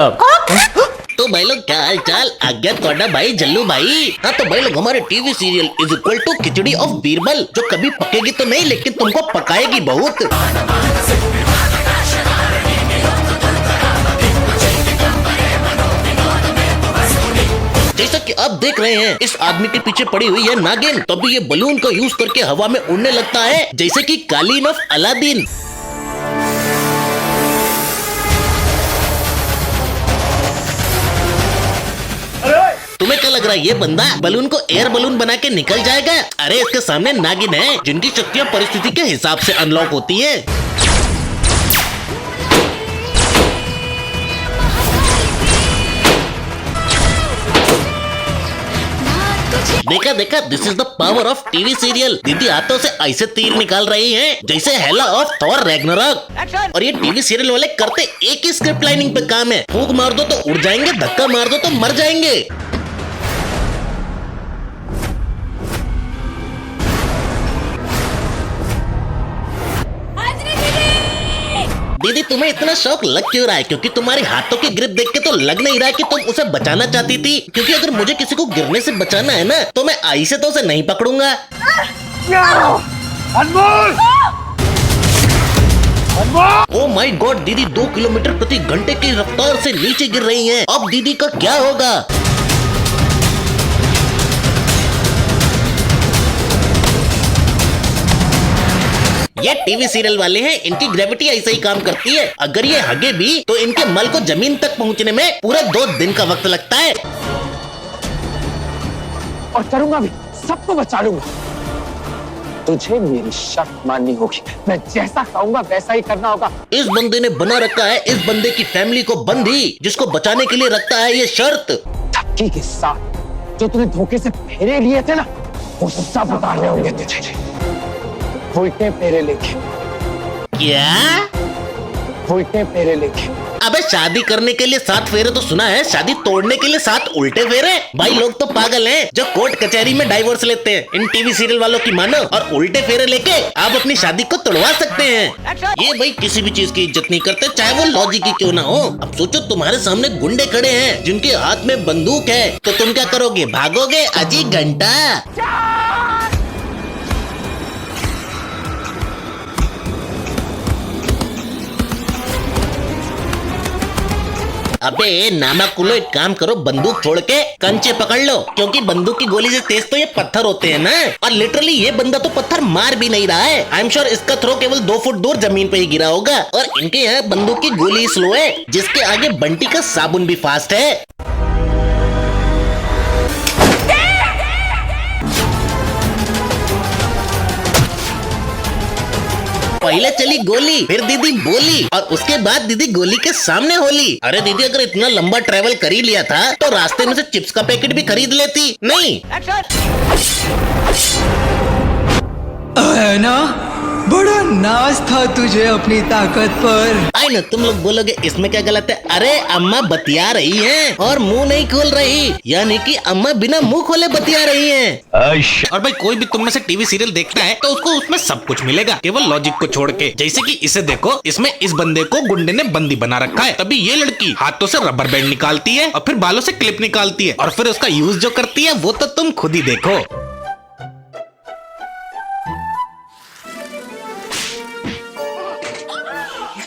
तो भाई लोग क्या हाल चाल आज्ञा तोड़ा भाई जल्लू भाई। हाँ तो भाई लोग हमारे TV serial is equal to khichdi of Birbal, जो कभी पकेगी तो नहीं लेकिन तुमको पकाएगी बहुत। जैसा कि आप देख रहे हैं इस आदमी के पीछे पड़ी हुई है नागिन, तभी ये बलून को यूज करके हवा में उड़ने लगता है जैसे कि कालीन ऑफ अलादीन। तुम्हें क्या लग रहा है ये बंदा बलून को एयर बलून बना के निकल जाएगा? अरे इसके सामने नागिन है जिनकी शक्तियाँ परिस्थिति के हिसाब से अनलॉक होती है। देखा देखा, this is the power of TV serial. दीदी हाथों से ऐसे तीर निकाल रही हैं जैसे हेला ऑफ थॉर रैग्नारॉक। और ये टीवी सीरियल वाले करते एक ही स्क्रिप्ट लाइनिंग पे काम है। फूंक मार दो तो उड़ जाएंगे, धक्का मार दो तो मर जाएंगे। दीदी तुम्हें इतना शौक लग क्यों रहा है? क्योंकि तुम्हारे हाथों की ग्रिप देख के तो लग नहीं रहा है कि तुम उसे बचाना चाहती थी। क्योंकि अगर मुझे किसी को गिरने से बचाना है ना तो मैं आई से तो उसे नहीं पकड़ूंगा। ओ माय गॉड, दीदी 2 किलोमीटर प्रति घंटे की रफ्तार से नीचे गिर रही हैं। अब दीदी का क्या होगा? ये टीवी सीरियल वाले हैं, इनकी ग्रेविटी ऐसे ही काम करती है। अगर ये हगे भी तो इनके मल को जमीन तक पहुंचने में पूरा 2 दिन का वक्त लगता है। और करूंगा भी, सबको बचा लूंगा। तुझे मेरी शर्त माननी होगी, मैं जैसा कहूंगा वैसा ही करना होगा। इस बंदे ने बना रखा है इस बंदे की फैमिली को बंदी, जिसको बचाने के लिए रखता है ये शर्त। धक्की के साथ जो तूने धोखे से फेरे लिए थे ना, वो सब उतारने होंगे तुझे। उल्टे फेरे लेके। क्या? उल्टे फेरे लेके। अबे शादी करने के लिए 7 फेरे तो सुना है, शादी तोड़ने के लिए 7 उल्टे फेरे? भाई लोग तो पागल हैं जो कोर्ट कचहरी में डाइवोर्स लेते हैं। इन टीवी सीरियल वालों की मानो और उल्टे फेरे लेके आप अपनी शादी को तोड़वा सकते हैं। ये भाई किसी भी चीज की इज्जत नहीं करते, चाहे वो लॉजिक ही क्यों ना हो। अब सोचो तुम्हारे सामने गुंडे खड़े हैं जिनके हाथ में बंदूक है, तो तुम क्या करोगे? भागोगे? अजी घंटा। अबे नामाकुलो, एक काम करो, बंदूक छोड़ के कंचे पकड़ लो, क्योंकि बंदूक की गोली से तेज तो ये पत्थर होते हैं ना। और लिटरली ये बंदा तो पत्थर मार भी नहीं रहा है। आई एम श्योर इसका थ्रो केवल 2 फुट दूर जमीन पे ही गिरा होगा। और इनके यहाँ बंदूक की गोली स्लो है, जिसके आगे बंटी का साबुन भी फास्ट है। पहले चली गोली, फिर दीदी बोली, और उसके बाद दीदी गोली के सामने होली। अरे दीदी अगर इतना लंबा ट्रेवल कर ही लिया था तो रास्ते में से चिप्स का पैकेट भी खरीद लेती। नहीं है ना, बड़ा नाज था तुझे अपनी ताकत पर। आई ना, तुम लोग बोलोगे इसमें क्या गलत है? अरे अम्मा बतिया रही हैं और मुंह नहीं खोल रही, यानी कि अम्मा बिना मुंह खोले बतिया रही हैं। और भाई कोई भी तुम में से टीवी सीरियल देखता है तो उसको उसमें सब कुछ मिलेगा, केवल लॉजिक को छोड़ के। जैसे कि इसे देखो, इसमें इस बंदे को गुंडे ने बंदी बना रखा है, तभी ये लड़की हाथों से रबर बैंड निकालती है और फिर बालों से क्लिप निकालती है, और फिर उसका यूज जो करती है वो तो तुम खुद ही देखो।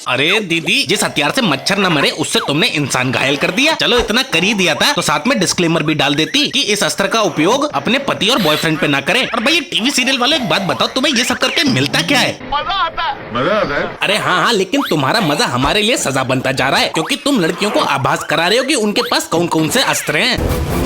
अरे दीदी, जिस हथियार से मच्छर न मरे उससे तुमने इंसान घायल कर दिया। चलो इतना कर ही दिया था तो साथ में डिस्क्लेमर भी डाल देती कि इस अस्त्र का उपयोग अपने पति और बॉयफ्रेंड पे ना करें। और भाई ये टीवी सीरियल वाले एक बात बताओ, तुम्हें ये सब करके मिलता क्या है? मजा आता है। अरे हाँ, लेकिन तुम्हारा मजा हमारे लिए सजा बनता जा रहा है, क्योंकि तुम लड़कियों को आभास करा रहे हो कि उनके पास कौन कौन से अस्त्र हैं।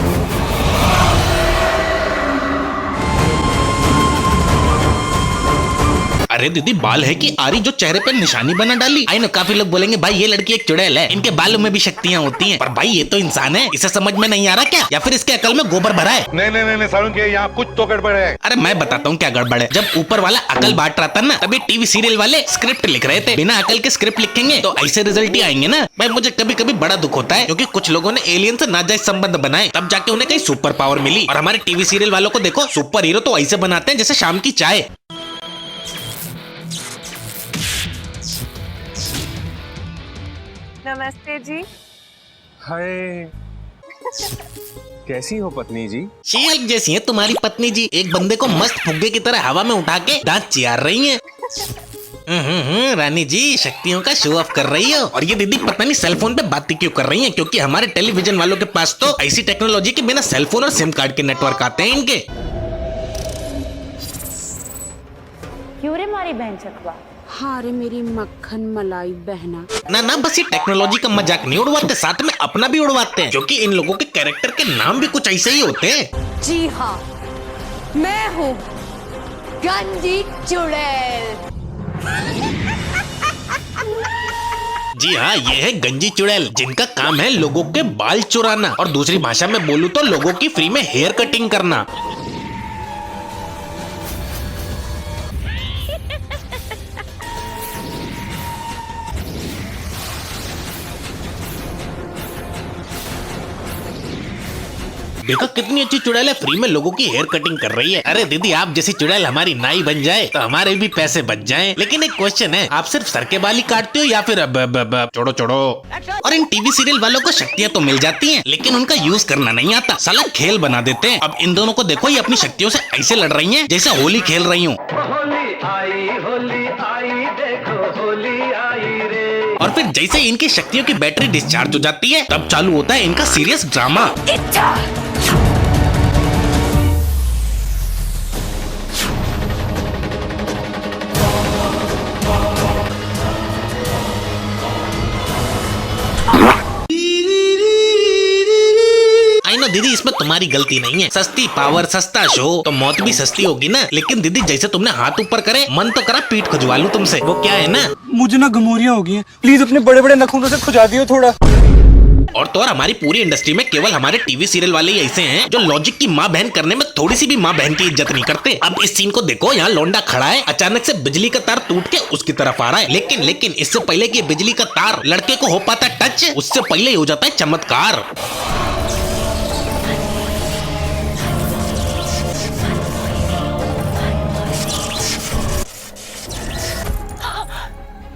अरे दीदी, बाल है कि आरी जो चेहरे पर निशानी बना डाली। आई नो, काफी लोग बोलेंगे भाई ये लड़की एक चुड़ैल है, इनके बालों में भी शक्तियाँ होती हैं। पर भाई ये तो इंसान है, इसे समझ में नहीं आ रहा क्या? या फिर इसके अकल में गोबर भरा है? नहीं सारुण के यहाँ कुछ तो गड़बड़ है। अरे मैं बताता हूँ क्या गड़बड़ है। जब ऊपर वाला अकल बांट रहा था ना, तभी टीवी सीरियल वाले स्क्रिप्ट लिख रहे थे। बिना अकल के स्क्रिप्ट लिखेंगे तो ऐसे रिजल्ट ही आएंगे ना। भाई मुझे कभी कभी बड़ा दुख होता है, क्योंकि कुछ लोगों ने एलियन से नाजायज संबंध बनाए, तब जाके उन्हें कहीं सुपर पावर मिली। और हमारे टीवी सीरियल वालों को देखो, सुपर हीरो तो ऐसे बनाते हैं जैसे शाम की चाय। नमस्ते जी। हाय, कैसी हो पत्नी जी? शील्ड जैसी है तुम्हारी पत्नी जी, एक बंदे को मस्त फुग्गे की तरह हवा में उठा के दांत चियार रही हैं। रानी जी शक्तियों का शो ऑफ कर रही हो। और ये दीदी पता नहीं सेल फोन पे बातें क्यों कर रही हैं, क्योंकि हमारे टेलीविजन वालों के पास तो ऐसी टेक्नोलॉजी के बिना सेल फोन और सिम कार्ड के नेटवर्क आते हैं इनके। क्यों रे मारी बहन चकवा? हाँ रे मेरी मक्खन मलाई बहना। ना बस ये टेक्नोलॉजी का मजाक नहीं उड़वाते, साथ में अपना भी उड़वाते हैं, क्योंकि इन लोगों के कैरेक्टर के नाम भी कुछ ऐसे ही होते हैं। जी हाँ, मैं हूँ गंजी चुड़ैल। जी हाँ, ये है गंजी चुड़ैल, जिनका काम है लोगों के बाल चुराना, और दूसरी भाषा में बोलूं तो लोगों की फ्री में हेयर कटिंग करना। देखो कितनी अच्छी चुड़ैल है, फ्री में लोगों की हेयर कटिंग कर रही है। अरे दीदी आप जैसी चुड़ैल हमारी नाई बन जाए तो हमारे भी पैसे बच जाएं। लेकिन एक क्वेश्चन है, आप सिर्फ सर के बाल ही काटते हो या फिर छोड़ो छोड़ो। और इन टीवी सीरियल वालों को शक्तियां तो मिल जाती हैं, लेकिन उनका यूज करना नहीं आता, साला खेल बना देते हैं। अब इन दोनों को देखो, ये अपनी शक्तियों से ऐसे लड़ रही हैं जैसे होली खेल रही हूँ। और फिर जैसे इनकी शक्तियों की बैटरी डिस्चार्ज हो जाती है, तब चालू होता है इनका सीरियस ड्रामा। आई नो दीदी, इसमें तुम्हारी गलती नहीं है, सस्ती पावर सस्ता शो तो मौत भी सस्ती होगी ना। लेकिन दीदी जैसे तुमने हाथ ऊपर करे, मन तो करा पीठ खुजवा लूं तुमसे। वो क्या है ना, मुझे ना गमोरियां हो गई हैं, प्लीज अपने बड़े बड़े नखूनों से खुजा दियो थोड़ा। और तो और हमारी पूरी इंडस्ट्री में केवल हमारे टीवी सीरियल वाले ही ऐसे हैं जो लॉजिक की माँ बहन करने में थोड़ी सी भी माँ बहन की इज्जत नहीं करते। अब इस सीन को देखो, यहाँ लौंडा खड़ा है, अचानक से बिजली का तार टूट के उसकी तरफ आ रहा है। लेकिन इससे पहले कि बिजली का तार लड़के को हो पाता टच, उससे पहले ही हो जाता है चमत्कार।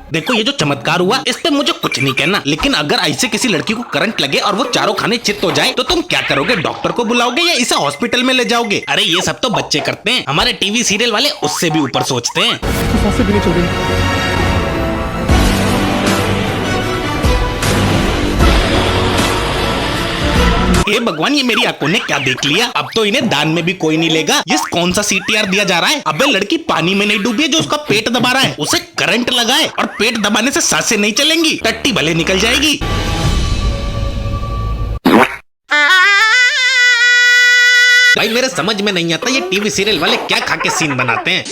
देखो ये जो चमत्कार हुआ, इस पे मुझे कुछ नहीं कहना, लेकिन अगर ऐसे किसी लड़की को करंट लगे और वो चारों खाने चित्त हो जाए तो तुम क्या करोगे? डॉक्टर को बुलाओगे या इसे हॉस्पिटल में ले जाओगे? अरे ये सब तो बच्चे करते हैं, हमारे टीवी सीरियल वाले उससे भी ऊपर सोचते हैं। हे भगवान, ये मेरी आंखों ने क्या देख लिया? अब तो इन्हें दान में भी कोई नहीं लेगा। ये कौन सा CTR दिया जा रहा है? अबे लड़की पानी में नहीं डूबी है जो उसका पेट दबा रहा है, उसे करंट लगाए, और पेट दबाने से सांसें नहीं चलेंगी, टट्टी भले निकल जाएगी। भाई मेरे समझ में नहीं आता ये टीवी सीरियल वाले क्या खा के सीन बनाते हैं।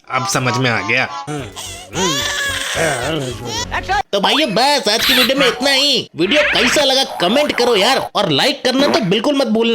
अब समझ में आ गया। तो भाइयों बस आज की वीडियो में इतना ही। वीडियो कैसा लगा कमेंट करो यार, और लाइक करना तो बिल्कुल मत भूलना।